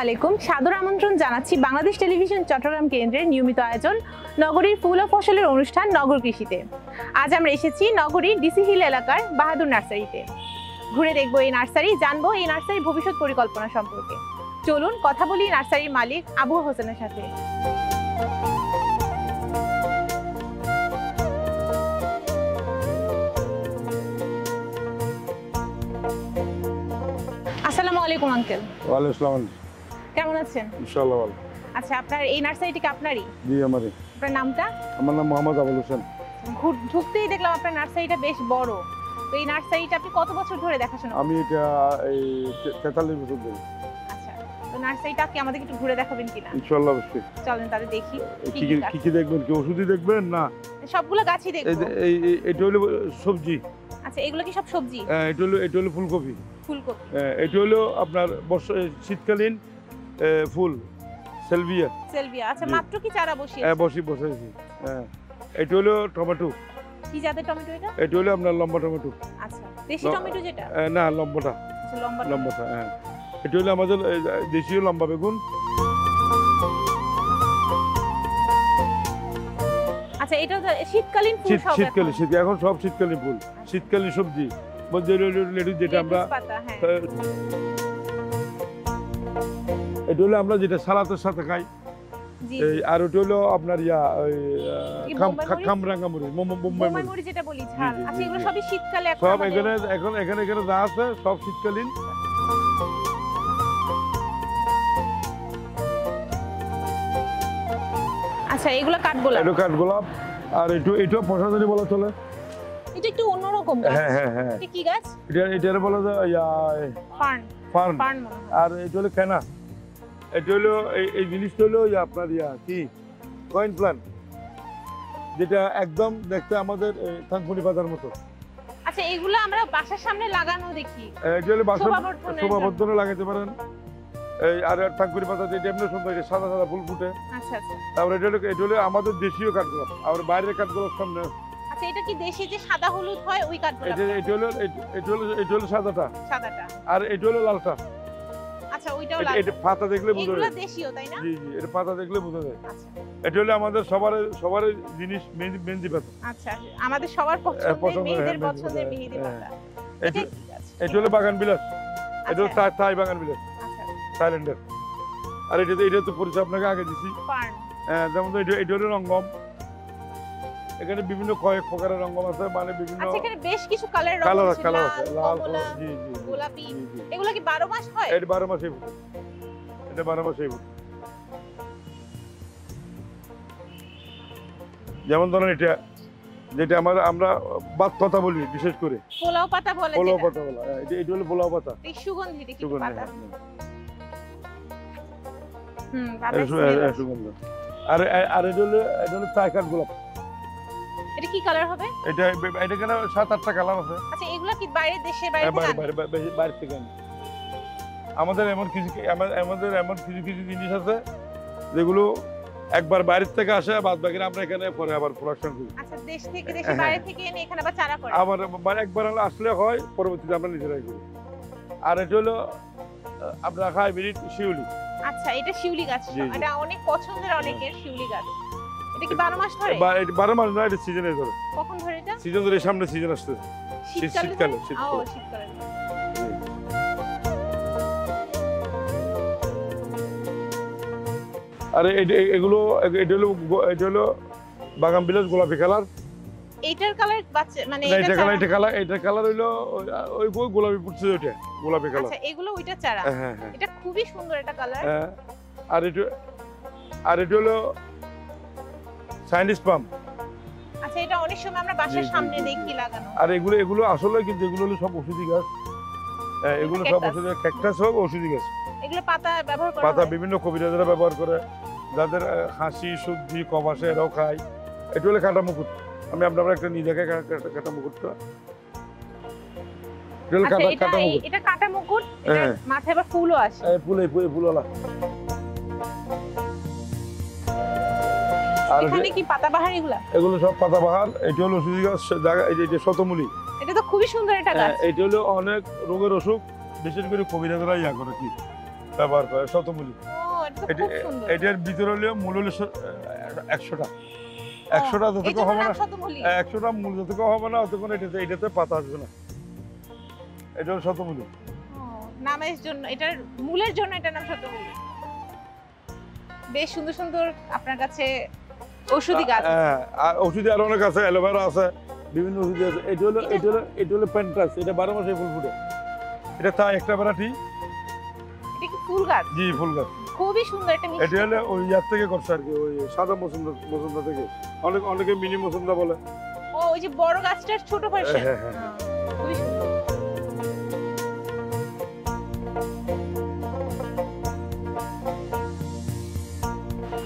আলাইকুম, সাদর আমন্ত্রণ জানাচ্ছি বাংলাদেশ টেলিভিশন চট্টগ্রাম কেন্দ্রের নিয়মিত আয়োজন নগরীর ফুল ও ফসলের অনুষ্ঠান নগর কৃষিতে। আজ আমরা এসেছি নগরীর ডিসি হিল এলাকার বাহাদুর নার্সারিতে। ঘুরে দেখবো এই নার্সারি, জানবো এই নার্সারির ভবিষ্যৎ পরিকল্পনা সম্পর্কে। চলুন কথা বলি নার্সারির মালিক আবু হোসেনের সাথে। আসসালামু আলাইকুম আঙ্কেল। ওয়ালাইকুম আসসালাম। কেমন আছেন? ইনশাআল্লাহ ভালো। আচ্ছা, আপনার এই নার্সারিটি কি আপনারই? জি আমারই। আপনার নামটা? আমার নাম মোহাম্মদ আবুল হোসেন। ঢুকতেই দেখলাম আপনার নার্সারিটা বেশ বড়। তো এই নার্সারিটা আপনি কত বছর ধরে দেখাশোনা করছেন? আমি এটা এই 43 বছর ধরে। আচ্ছা, তো নার্সারিটা কি আমাদের একটু ঘুরে দেখাবেন কিনা? ইনশাআল্লাহ অবশ্যই। চলেন তাহলে দেখি। কি দেখবেন? কি ওষুধই দেখবেন না? সবগুলো গাছই দেখব। এটা হলো সবজি। আচ্ছা, এগুলো কি সব সবজি? হ্যাঁ, এটা হলো ফুলকপি। ফুলকপি। এটা হলো আপনার শীতকালীন ফুল সেলভিয়া। সেলভিয়া। আচ্ছা, মাত্র কি চারা বসিয়েছেন? হ্যাঁ, বসিয়েছি। হ্যাঁ, এটা হলো টমেটো। কি জাতের টমেটো এটা? এটা হলো আপনার লম্বা টমেটো। আচ্ছা, দেশি টমেটো যেটা? না, লম্বাটা। আচ্ছা, লম্বাটা। হ্যাঁ, এটা হলো আমাদের দেশীয় লম্বা বেগুন। আচ্ছা, এটা শীতকালীন ফুল সব? শীতকালীন এখন সব শীতকালীন ফুল, শীতকালীন সবজি বলতে লেটুস যেটা আমরা এটা হলো আমরা যেটা সালাতের সাথে খাই। আর ওটা হলো আপনার কামরাঙ্গামুড়ি, বোম্বাই মুড়ি যেটা বলি ঝাল। আচ্ছা, এগুলো সবই শীতকালে সব এখানে যা আছে সব শীতকালীন। আচ্ছা, এগুলো কাঠগোলাপ। এটা কাঠগোলাপ। আর এটা প্রসাধনী বলা চলে। এটা একটু অন্যরকম গাছ। হ্যাঁ। এটা কি গাছ? এটা বলা যায় ফার্ন। আর এটা হলো কেনা। এটা হলো এই জিনিসটা হলো আপনার কি কয়েন প্ল্যান্ট, যেটা একদম দেখতে আমাদের থানকুনি পাতার মতো। আচ্ছা, এগুলো আমরা বাসার সামনে লাগানো দেখি। এটা হলো শোভাবর্ধনে লাগাতে পারেন। আর থানকুনি পাতা যেটা এমনি সুন্দর, সাদা সাদা ফুল ফুটে। আচ্ছা। তারপরে এটা হলো আমাদের দেশীয় কাঠগোলাপ। আর বাইরের কাঠগোলাপ সামনে। আচ্ছা, এটা কি দেশি যে সাদা হলুদ হয় ওই কাঠগোলাপ? এটা হলো সাদাটা। আর এটা হলো লালটা। আচ্ছা, ওইটাও লাল। এটা পাতা দেখলে বোঝা যায়। এগুলো দেশীয়, তাই না? জি, এটা পাতা দেখলে বোঝা যায়। আচ্ছা, এটা হলো আমাদের সবার জিনিস, মেহেন্দি পাতা। আচ্ছা, আমাদের সবার পছন্দের পছন্দের মেহেন্দি পাতা। এটা হলো বাগান বিলাস। এটা হলো থাই বাগান বিলাস। আচ্ছা, থাইল্যান্ডের। আর এটা তো পরিচয় আপনাকে আগে দিছি। হ্যাঁ, যেমন এটা হলো রঙ্গম। এখানে বিভিন্ন কয়েক প্রকারের রঙ্গম আছে, মানে বিভিন্ন। আচ্ছা, এখানে বেশ কিছু কালার আছে, লাল, জি, গোলাপি। এগুলো কি 12 মাস হয়? এটা 12 মাসই ফুটে। এটা 12 মাসই ফুটে। যেমন ধরেন এটা যেটা আমরা বাত পাতা বলি, বিশেষ করে পোলাও পাতা বলে। পোলাও পাতা বলা। এটা হলো পোলাও পাতা। এই সুগন্ধি দেখি পাতা। সুগন্ধ। আর এটা হলো চায়কাঠ গোলাপ। এটা কি কালার হবে? এটা কেন 7-8টা কালার আছে। আচ্ছা, এগুলা কি বাইরের দেশে? বাইরে থেকে আমাদের এমন কিছু জিনিস আছে যেগুলো একবার বাইরে থেকে আসে, বাদ বাকি আমরা এখানে পরে আবার প্রোডাকশন করি। আচ্ছা, দেশে বাইরে থেকে এনে এখানে আবার চারা করে। আবার একবার আসলে হয়, পরবর্তীতে আমরা নিজেরাই করি। আর এটা হলো আমরা হাইব্রিড শিউলি। আচ্ছা, এটা শিউলি গাছ। এটা অনেক পছন্দের অনেকের শিউলি গাছ। এটা কি 12 মাস ধরে? 12 মাস না, এটা সিজনে ধরে। কখন ধরে এটা? সিজন ধরে, সামনে সিজন আসছে। শীতকালে। আরে এটা হলো বাগান বিলাস গোলাপি কালার। এইটার কালার মানে এটা কালার হইলো ওই গোলাপি ফুটছে, ওইটা গোলাপি কালার। আচ্ছা, এগুলো ওইটা চারা। হ্যাঁ। এটা খুবই সুন্দর একটা কালার। হ্যাঁ। আর এটা হলো চাইনিজ পাম। আচ্ছা, এটা অনেক সময় আমরা বাসার সামনে দেখি লাগানো। আর এগুলো আসলে কিন্তু এগুলো হলো সব ওষুধি গাছ। এগুলো সব ওষুধি, ক্যাকটাস সব ওষুধি গাছ। এগুলো পাতা ব্যবহার করা হয়। পাতা বিভিন্ন কবিরাজরা ব্যবহার করে, যাদের হাসি সর্দি কফ আসে এরাও খায়। এটা হলো কাটা মুকুট। আমি আপনার একটা নিয়ে দেখাই কাটা মুকুটটা। এটা কাটা মুকুট। এটা মাথায় আবার ফুলও আসে। ফুলওয়ালা। আর এখানে কি পাতাবাহার এগুলা? এগুলো সব পাতাবাহার। এটা হলো ওষুধি গাছ, এটা শতমূলী। এটা তো খুবই সুন্দর একটা গাছ। এটা হলো অনেক রোগের অসুখ, বিশেষ করে কবিরাজরা করে কি ব্যবহার করে শতমূলী। এটা তো খুব সুন্দর। এটার ভিতরে হলো মূল হলো 100টা 100টা যতটুকু হবে না, 100টা মূল যতটুকু হবে না ততক্ষণ এটাতে পাতা আসবে না। এটা হলো শতমূলী। নামের জন্য, এটার মূলের জন্য এটার নাম শতমূলী। বেশ সুন্দর সুন্দর আপনার কাছে ঔষধি গাছ। হ্যাঁ, আর ঔষধি আরো অনেক আছে, অ্যালোভেরা আছে, বিভিন্ন ওষুধ আছে। এটা হলো পেন্টাস, এটা 12 মাসে ফুল ফুটে। এটা তাই একটা ভ্যারাইটি। এটা কি ফুল গাছ? জি, ফুল গাছ। খুবই সুন্দর। এটা হলো ওই ইয়ার থেকে করছে আর কি, ওই সাদা মসুন্দা থেকে। অনেকে মিনি মসুন্দা বলে। ও, ওই যে বড় গাছটার ছোট ভার্সন। হ্যাঁ হ্যাঁ, খুবই সুন্দর।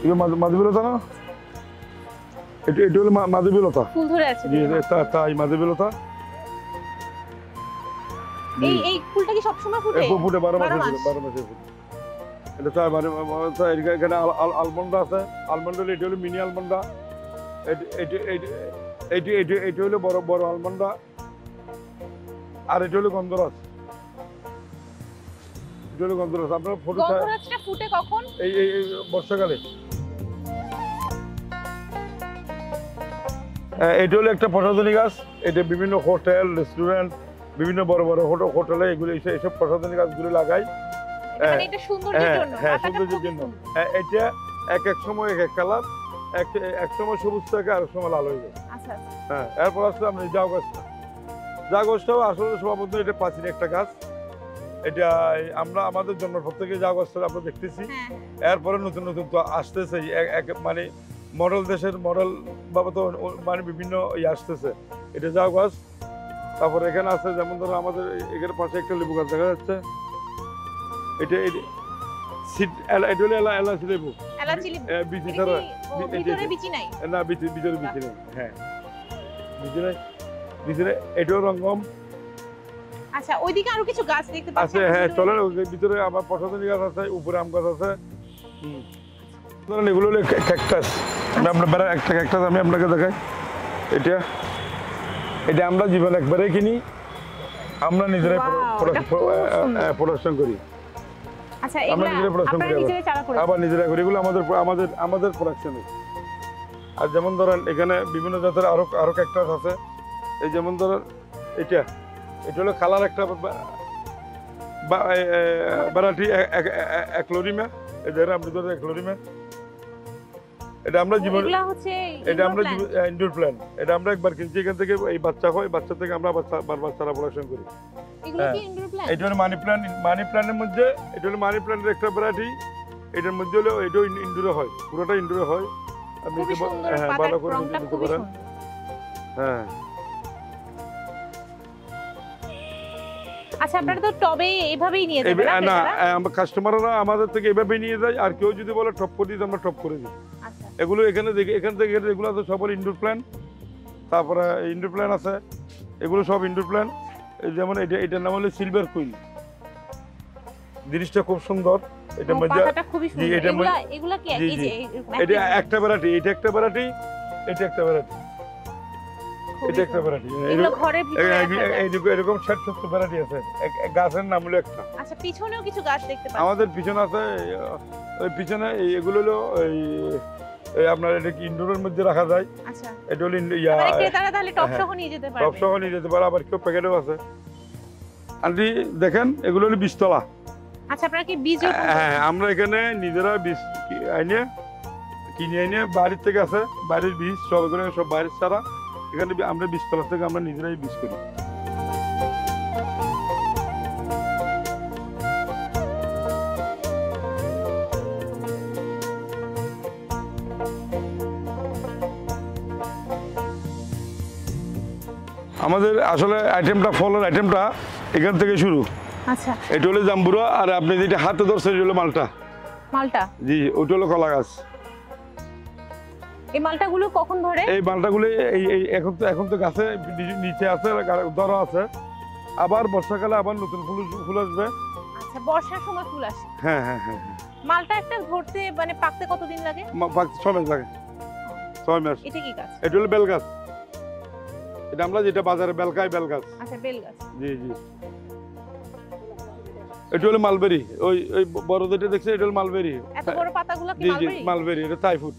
এটা মাধবীলতা না? এটা হলো মাধবীলতা। ফুল ধরে আছে। জি, তাই মাধবীলতা। এই ফুলটা কি সব সময় ফুটে? ফুটে 12 মাসে ফুটে। এটা তাই এখানে আলমন্ডা আছে। আলমন্ডা এটা হলো মিনি আলমন্ডা। এটা হলো বড় আলমন্ডা। আর এটা হলো গন্ধরাজ। এটা হলো গন্ধরাজ। আপনার ফটো গন্ধরাজটা ফুটে কখন? এই বর্ষাকালে। এটা হলো একটা প্রসাধনী গাছ। এটা বিভিন্ন হোটেল, রেস্টুরেন্ট, বিভিন্ন বড় বড় হোটেলে এগুলো এইসব প্রসাধনী গাছগুলো লাগাই। মানে এটা সৌন্দর্যের জন্য। হ্যাঁ, সৌন্দর্যের জন্য। এটা এক সময় এক কালার, এক সময় সবুজ থাকে, আর এক সময় লাল হয়ে যায়। আচ্ছা। হ্যাঁ, এরপর আসলে আমরা জাউ গাছটাও আসলে সর্বপ্রথম এটা প্রাচীন একটা গাছ। এটা আমরা আমাদের জন্মের পর থেকে জাউ গাছটা আমরা দেখতেছি। এরপরে নতুন নতুন তো আসতেছে, মানে মডেল দেশের মডেল বাবা তো মানে বিভিন্ন আসতেছে। এটা জাউ গাছ। তারপর এখানে আছে যেমন ধরো আমাদের এখানে পাশে একটা লেবু গাছ দেখা যাচ্ছে। এটা হলো এলাচি লেবু। বিচি ছাড়া। ভিতরে বিচি নাই? না, ভিতরে বিচি নেই। হ্যাঁ, বিচি নাই। এটাও রঙ্গম। আচ্ছা, ওইদিকে আরো কিছু গাছ দেখতে পাচ্ছি। আছে, হ্যাঁ, চলেন। ভিতরে আমার প্রসাধনী গাছ আছে, উপরে আম গাছ আছে। ধরেন এগুলো হলো ক্যাকটাস। একটা ক্যাকটাস আমি আপনাকে দেখাই। এটা আমরা জীবন একবারে কিনি, আমরা নিজেরাই প্রোডাকশন করি। আচ্ছা, আমরা নিজেরাই প্রোডাকশন করি, আবার নিজেরাই করি। এগুলো আমাদের প্রোডাকশনে। আর যেমন ধরেন এখানে বিভিন্ন জাতের আরো ক্যাকটাস আছে। এই যেমন ধরেন এটা হলো কালার একটা ভ্যারাইটি, অ্যাক্লোরিমা। এটা আমরা ধরেন অ্যাক্লোরিমা। এটা আমরা ইনডোর প্ল্যান্ট। এটা আমরা একবার কিনছি এখান থেকে, এই বাচ্চা হয়, বাচ্চা থেকে আমরা বাচ্চারা প্রোডাকশন করি। এটা হলো মানি প্ল্যান্টের মধ্যে, এটা হলো মানি প্ল্যান্টের একটা ভ্যারাইটি। এটার মধ্যে হলো এটাও ইনডোরে হয়, পুরোটা ইনডোরে হয়। আপনি ভালো করে নিতে পারেন। হ্যাঁ। আচ্ছা, আপনারা তো টবে এইভাবেই নিয়ে যাবেন না? কাস্টমাররা আমাদের থেকে এভাবেই নিয়ে যায়। আর কেউ যদি বলে টপ করে দিতে, আমরা টপ করে দিই। আচ্ছা, এগুলো এখান থেকে এগুলো আছে সব ইনডোর প্ল্যান্ট। তারপরে ইনডোর প্ল্যান্ট আছে, এগুলো সব ইনডোর প্ল্যান্ট। যেমন এটার নাম হলো সিলভার কুইন। জিনিসটা খুব সুন্দর। এটার মধ্যে এটা একটা ভ্যারাইটি, এটা একটা ভ্যারাইটি, এটা একটা ভ্যারাইটি, এটা একটা ভ্যারাইটি। এরকম 60-70 ভ্যারাইটি আছে। গাছের নাম হলো একটা। আচ্ছা, পিছনেও কিছু গাছ দেখতে পাচ্ছি। আমাদের পিছনে আছে, ওই পিছনে এগুলো হলো আপনার এটা কি ইনডোরের মধ্যে রাখা যায়। আচ্ছা, এটা হলো ক্রেতারা তাহলে টপ সহ নিয়ে যেতে পারবে। টপ সহ নিয়ে যেতে পারে, আবার কেউ প্যাকেটও আছে। আন্টি দেখেন, এগুলো হলো বীজতলা। আচ্ছা, আপনারা কি বীজ? হ্যাঁ, আমরা এখানে নিজেরা বীজ কিনে এনে বাড়ির থেকে আছে, বাড়ির বীজ সব এখানে সব বাইরের ছাড়া। এখানে আমরা বীজতলা থেকে আমরা নিজেরাই বীজ করি। আমাদের আসলে আইটেমটা, ফলের আইটেমটা এখান থেকে শুরু। আচ্ছা, এটা হলো জাম্বুরা। আর আপনি যেটা হাতে ধরছেন এটা হলো মালটা। জি, ওটা হলো কলা গাছ। এই মালটাগুলো কখন ধরে? এই মালটাগুলো এখন তো গাছে নিচে আছে, ধরা আছে। আবার বর্ষাকালে আবার নতুন ফুল আসবে। আচ্ছা, বর্ষার সময় ফুল আসে। হ্যাঁ। মালটা একটা ধরতে মানে পাকতে কতদিন লাগে? 6 মাস লাগে। 6 মাস। এটা কি গাছ? এটা হলো বেল গাছ। এটা আমরা যেটা বাজারে বেল গাছ। আচ্ছা, বেল গাছ। জি। এটা হলো মালবেরি, ওই ওই বড় যেটা দেখছে এটা হলো মালবেরি। এত বড় পাতাগুলো কি জি জি মালবেরি? মালবেরি, এটা থাই ফুড।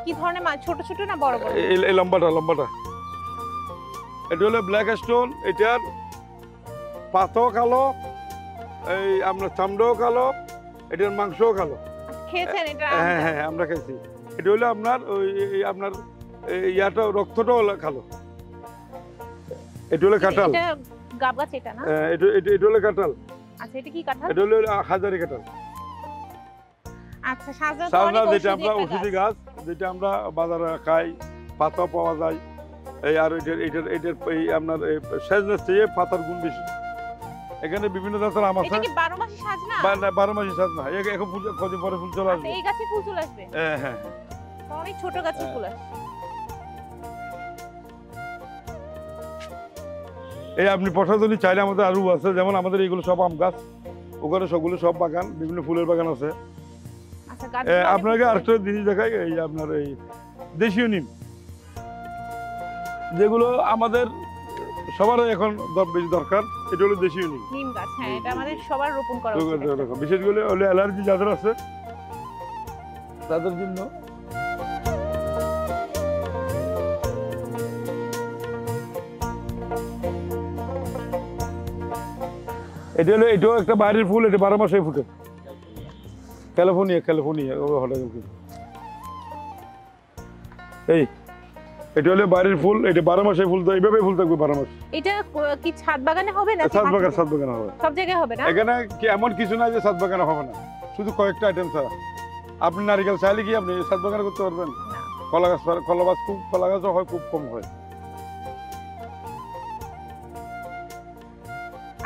কি ধরনের মাছ, ছোট ছোট না বড় বড়? এই লম্বাটা লম্বাটা। এটা হলো ব্ল্যাক স্টোন, এটার পাতাও কালো, এই আপনার চামড়াও কালো, এটার মাংসও কালো। খেয়েছেন এটা? হ্যাঁ হ্যাঁ আমরা খাইছি। এটা হলো আপনার ওই আপনার ইয়াটা রক্তটাও কালো। এটা হলো কাঁঠাল। এটা গাব গাছ এটা না? এটা হলো কাঁঠাল। আচ্ছা এটা কি কাঁঠাল? এটা হলো হাজারি কাঁঠাল। আচ্ছা সাজনা তো সাজনা অনেক যেটা আমরা ঔষধি গাছ, যেটা আমরা বাজারে খাই, পাতা পাওয়া যায়। এই আর এটার এই আপনার সাজনা চেয়ে পাতার গুণ বেশি। এখানে বিভিন্ন জাতের আম আছে। এটা কি 12 মাসি সাজনা? 12 মাসি সাজনা। এখন ফুল, কদিন পরে ফুল চলে আসবে। এই গাছে ফুল চলে আসবে? হ্যাঁ হ্যাঁ। অনেক ছোট গাছে ফুল আসে। এই আপনি পছন্দ চাইলে আমাদের আরো আছে, যেমন আমাদের এইগুলো সব আম গাছ, ওখানে সবগুলো সব বাগান, বিভিন্ন ফুলের বাগান আছে। আচ্ছা গাছ আপনাকে আরেকটা জিনিস দেখাই, এই আপনার এই দেশীয় নিম, যেগুলো আমাদের সবারই এখন বেশি দরকার। এটা হলো দেশীয় নিম। নিম গাছ, হ্যাঁ এটা আমাদের সবার রোপণ করা উচিত। বিশেষ করে হলো অ্যালার্জি যাদের আছে তাদের জন্য। এটা হলো, এটাও একটা বাইরের ফুল, এটা 12 মাসে ফুটে। ক্যালিফোর্নিয়া এই এটা হলো বাইরের ফুল, এটা 12 মাসে ফুল, এইভাবে ফুল থাকবে 12 মাস। এটা কি ছাদ বাগানে হবে না? ছাদ বাগানে হবে। সব জায়গায় হবে না? এখানে এমন কিছু না যে ছাদ বাগানে হবে না, শুধু কয়েকটা আইটেম ছাড়া। আপনি নারিকেল চাইলে কি আপনি ছাদ বাগানে করতে পারবেন? কলা গাছ কলা গাছও হয়, খুব কম হয়।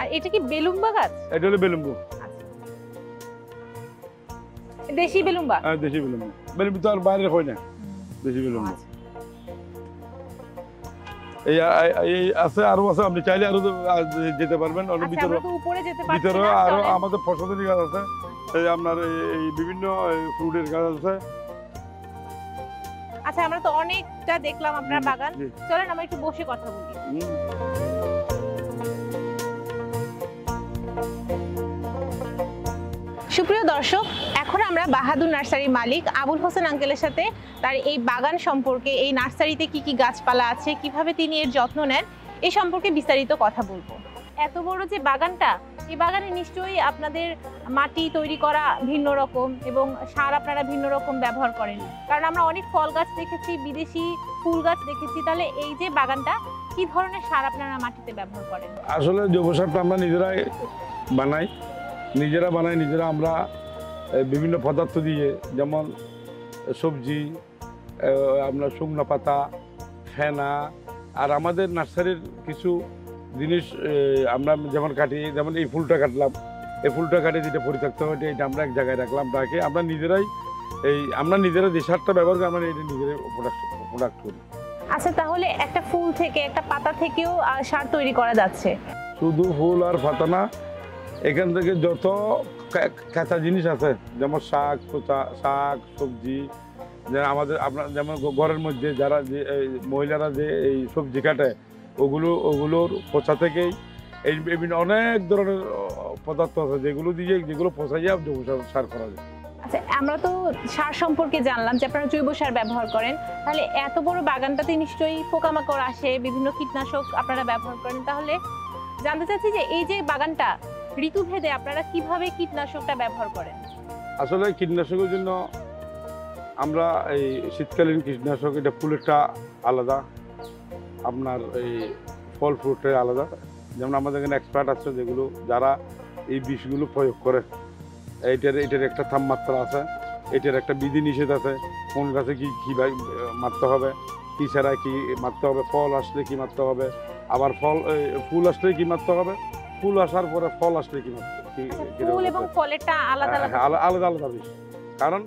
আর এটা কি বেলুম্বা গাছ? এটা হলো বেলুম্বু। দেশি বেলুম্বা? হ্যাঁ দেশি বেলুম্বু। বেলুম্বু তো আর বাইরে হয় না, দেশি বেলুম্বু। এই আছে, আরো আছে, আপনি চাইলে আরো যেতে পারবেন। ভিতরে আরো আমাদের ফসলের গাছ আছে, এই আপনার এই বিভিন্ন ফ্রুটের গাছ আছে। আচ্ছা আমরা তো অনেকটা দেখলাম আপনার বাগান, চলেন আমরা একটু বসে কথা বলি। সুপ্রিয় দর্শক, এখন আমরা বাহাদুর নার্সারির মালিক আবুল হোসেন আঙ্কেলের সাথে তার এই বাগান সম্পর্কে, এই নার্সারিতে কি কি গাছপালা আছে, কিভাবে তিনি এর যত্ন নেন, এই সম্পর্কে বিস্তারিত কথা বলবো। এত বড় যে বাগানটা, এই বাগানে নিশ্চয়ই আপনাদের মাটি তৈরি করা ভিন্ন রকম এবং সার আপনারা ভিন্ন রকম ব্যবহার করেন, কারণ আমরা অনেক ফল গাছ দেখেছি, বিদেশি ফুল গাছ দেখেছি। তাহলে এই যে বাগানটা, কি ধরনের সার আপনারা মাটিতে ব্যবহার করেন? আসলে জৈব সারটা আমরা নিজেরাই বানাই, নিজেরা আমরা বিভিন্ন পদার্থ দিয়ে, যেমন সবজি, আপনার শুকনো পাতা, ফেনা, আর আমাদের নার্সারির কিছু জিনিস আমরা যেমন কাটি, যেমন এই ফুলটা কাটলাম, এই ফুলটা কাটে যেটা পরিত্যক্ত হয় এটা আমরা এক জায়গায় রাখলাম, রাখে আমরা নিজেরা যে সারটা ব্যবহার করি, আমরা এটা নিজেরাই প্রোডাক্ট করি। আচ্ছা তাহলে একটা ফুল থেকে, একটা পাতা থেকেও সার তৈরি করা যাচ্ছে? শুধু ফুল আর পাতা না, এখান থেকে যত কাঁচা জিনিস আছে, যেমন শাক সবজি, আমাদের আপনার যেমন ঘরের মধ্যে যারা যে মহিলারা যে এই সবজি কাটে, ওগুলোর পচা থেকেই এই বিভিন্ন অনেক ধরনের পদার্থ আছে, যেগুলো পচাইয়া জৈব সার করা যায়। আচ্ছা আমরা তো সার সম্পর্কে জানলাম যে আপনারা জৈব সার ব্যবহার করেন, তাহলে এত বড় বাগানটাতে নিশ্চয়ই পোকামাকড় আসে, বিভিন্ন কীটনাশক আপনারা ব্যবহার করেন। তাহলে জানতে চাচ্ছি যে এই যে বাগানটা, ঋতুভেদে আপনারা কিভাবে কীটনাশকটা ব্যবহার করেন? আসলে কীটনাশকের জন্য আমরা এই শীতকালীন কীটনাশক, এটা ফুলেরটা আলাদা, আপনার এই ফল ফ্রুটের আলাদা। যেমন আমাদের এখানে এক্সপার্ট আছে, যেগুলো যারা এই বিষগুলো প্রয়োগ করে, এটার একটা তাপমাত্রা আছে, এটার একটা বিধি নিষেধ আছে, কোন গাছে কি মারতে হবে, কি ছাড়া কি মারতে হবে, ফল আসলে কি মারতে হবে, আবার ফুল আসলে কি মারতে হবে, ফুল আসার পরে ফল আসলে কি ফুল এবং ফলেরটা আলাদা আলাদা বিষ। কারণ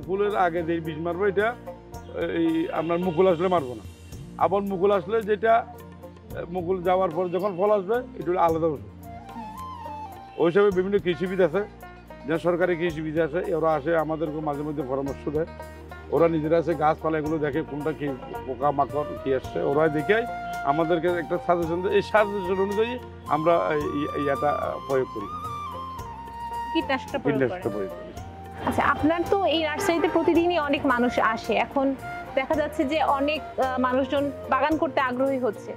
ফুলের আগে যে বিষ মারবো, এটা এই আপনার মুকুল আসলে মারবো না, আবার মুকুল আসলে যেটা মুকুল যাওয়ার পর যখন ফল আসবে, এটা আলাদা ওষুধ। ওই হিসাবে বিভিন্ন কৃষিবিদ আছে, যে সরকারি কৃষিবিদ আছে, ওরা আসে আমাদেরকে মাঝে মধ্যে পরামর্শ দেয়। ওরা নিজেরা আছে গাছপালা এগুলো দেখে, কোনটা কি পোকা মাকড় কি আসছে, ওরা দেখে আমাদেরকে একটা সাজেশন দেয়, এই সাজেশন অনুযায়ী আমরা এটা প্রয়োগ করি, কীটনাশকটা প্রয়োগ করি। আচ্ছা, আপনার তো এই নার্সারিতে প্রতিদিনই অনেক মানুষ আসে, এখন দেখা যাচ্ছে যে অনেক মানুষজন বাগান করতে আগ্রহী হচ্ছে।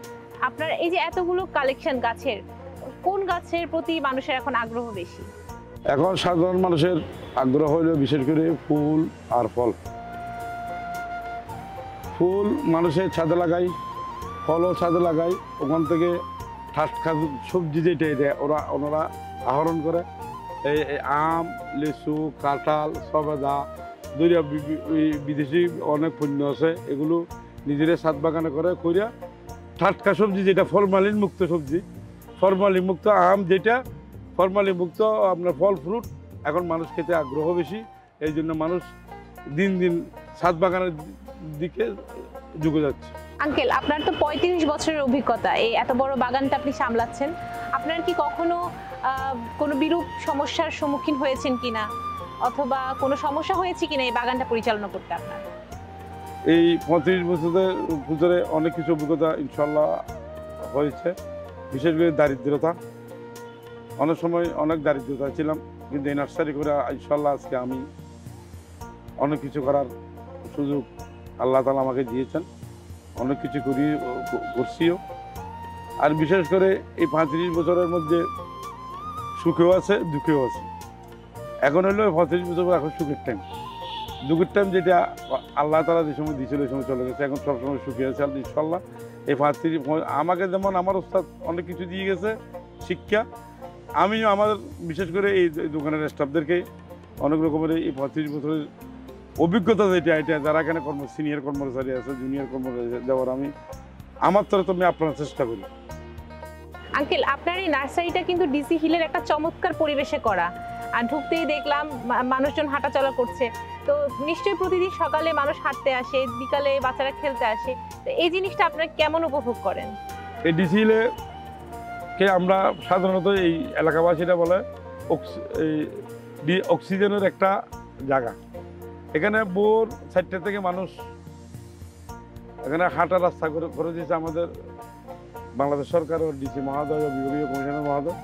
আপনার এই যে এতগুলো কালেকশন গাছের, কোন গাছের প্রতি মানুষের এখন আগ্রহ বেশি? এখন সাধারণ মানুষের আগ্রহ হলো বিশেষ করে ফুল আর ফল। ফুল মানুষের ছাদে লাগাই, ফলও ছাদে লাগাই, ওখান থেকে টাটকা সবজি যেটা এটা ওনারা আহরণ করে। এই আম, লিচু, কাঁঠাল, সবেদা, দরিয়া বিদেশি অনেক পণ্য আছে, এগুলো নিজেরা ছাদ বাগানে করে করিয়া টাটকা সবজি যেটা ফরমালিন মুক্ত সবজি, ফরমালিন মুক্ত আম যেটা ফরমালিন মুক্ত আপনার ফল ফ্রুট, এখন মানুষ খেতে আগ্রহ বেশি। এই জন্য মানুষ দিন দিন ছাদ বাগানের দিকে ঝুঁকে যাচ্ছে। আঙ্কেল, আপনার তো 35 বছরের অভিজ্ঞতা, এই এত বড় বাগানটা আপনি সামলাচ্ছেন, আপনার কি কখনো কোনো বিরূপ সমস্যার সম্মুখীন হয়েছেন কিনা, অথবা কোনো সমস্যা হয়েছে কিনা এই বাগানটা পরিচালনা করতে আপনার? এই 35 বছরের ভিতরে অনেক কিছু অভিজ্ঞতা ইনশাল্লাহ হয়েছে। বিশেষ করে দারিদ্রতা, অনেক সময় অনেক দারিদ্রতা ছিলাম, কিন্তু এই নার্সারি করে ইনশাল্লাহ আজকে আমি অনেক কিছু করার সুযোগ আল্লাহ তাআলা আমাকে দিয়েছেন, অনেক কিছু করছিও। আর বিশেষ করে এই 35 বছরের মধ্যে সুখেও আছে, দুঃখেও আছে। এখন হলো 35 বছর এখন সুখের টাইম, দুঃখের টাইম যেটা আল্লাহ তাআলা যে সময় দিয়েছিল ওই সময় চলে গেছে, এখন সবসময় সুখে আছে ইনশাল্লাহ। এই 35 আমাকে যেমন আমার ওস্তাদ অনেক কিছু দিয়ে গেছে শিক্ষা, আমিও আমার বিশেষ করে এই দোকানের স্টাফদেরকে অনেক রকমের এই 35 বছরের অভিজ্ঞতা যেটা এটা যারা এখানে সিনিয়র কর্মচারী আছে, জুনিয়র কর্মচারী দেওয়ার আমি আমার তরফ থেকে আপনার চেষ্টা করি। আঙ্কেল, আপনার এই নার্সারিটা কিন্তু ডিসি হিলের একটা চমৎকার পরিবেশে করা, আর ঢুকতেই দেখলাম মানুষজন হাঁটাচলা করছে, তো নিশ্চয়ই প্রতিদিন সকালে মানুষ হাঁটতে আসে, বিকালে বাচ্চারা খেলতে আসে, তো এই জিনিসটা আপনারা কেমন উপভোগ করেন? এই ডিসি হিলে কে আমরা সাধারণত এই এলাকাবাসীরা বলে অক্সিজেনের একটা জায়গা। এখানে ভোর 4টা থেকে মানুষ এখানে হাঁটার রাস্তা করে দিয়েছে আমাদের বাংলাদেশ সরকার ও ডিসি মহোদয় ও বিভাগীয় কমিশনার মহোদয়,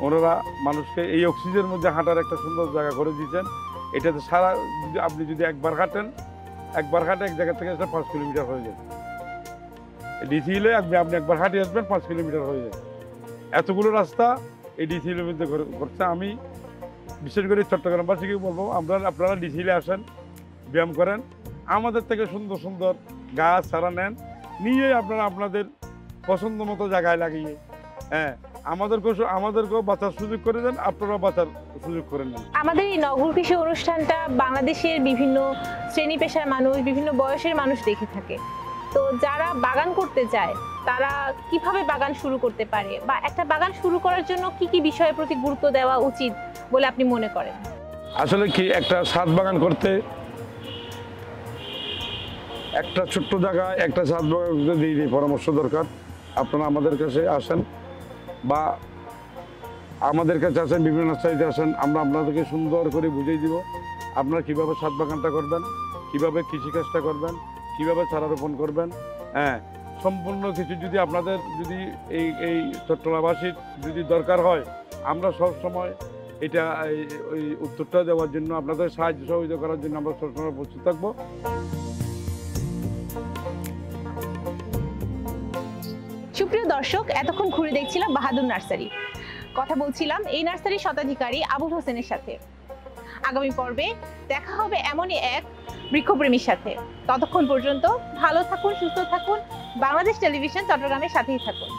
ওনারা মানুষকে এই অক্সিজেনের মধ্যে হাঁটার একটা সুন্দর জায়গা করে দিয়েছেন। এটাতে সারা আপনি যদি একবার হাঁটে এক জায়গা থেকে 5 কিলোমিটার হয়ে যায়। ডিসি হিলে আপনি একবার হাঁটে আসবেন 5 কিলোমিটার হয়ে যায়, এতগুলো রাস্তা এই ডিসি হিলের মধ্যে করছে। আমি বিশেষ করে চট্টগ্রামবাসীকে বলবো, আপনারা ডিসি হিলে আসেন, ব্যায়াম করেন, আমাদের থেকে সুন্দর সুন্দর গাছ চারা নেন, নিয়ে আপনারা আপনাদের পছন্দ মতো জায়গায় লাগিয়ে আমাদেরকেও বাঁচার সুযোগ করে দেন, আপনারাও বাঁচার সুযোগ করে নেন। আমাদের এই নগর কৃষি অনুষ্ঠানটা বাংলাদেশের বিভিন্ন শ্রেণী পেশার মানুষ, বিভিন্ন বয়সের মানুষ দেখে থাকে, তো যারা বাগান করতে চায় তারা কিভাবে বাগান শুরু করতে পারে, বা একটা বাগান শুরু করার জন্য কি কি বিষয়ের প্রতি গুরুত্ব দেওয়া উচিত বলে আপনি মনে করেন? আসলে কি, একটা ছাদ বাগান করতে একটা ছোট্ট জায়গায় একটা ছাদ বাগান করতে দিই পরামর্শ দরকার। আপনারা আমাদের কাছে আসেন বা আমাদের কাছে আসেন, বিভিন্ন নার্সারিতে আসেন, আমরা আপনাদেরকে সুন্দর করে বুঝিয়ে দিব আপনারা কীভাবে ছাদ বাগানটা করবেন, কীভাবে কৃষিকাজটা করবেন, কীভাবে চারা রোপণ করবেন। সম্পূর্ণ কিছু যদি আপনাদের যদি এই চট্টগ্রামবাসীর যদি দরকার হয়, আমরা সব সময় এটা ওই উত্তরটা দেওয়ার জন্য, আপনাদের সাহায্য সহযোগিতা করার জন্য আমরা সবসময় প্রস্তুত থাকবো। সুপ্রিয় দর্শক, এতক্ষণ ঘুরে দেখছিলাম বাহাদুর নার্সারি, কথা বলছিলাম এই নার্সারির শতাধিকারী আবুল হোসেনের সাথে। আগামী পর্বে দেখা হবে এমনই এক বৃক্ষপ্রেমীর সাথে। ততক্ষণ পর্যন্ত ভালো থাকুন, সুস্থ থাকুন, বাংলাদেশ টেলিভিশন চট্টগ্রামের সাথেই থাকুন।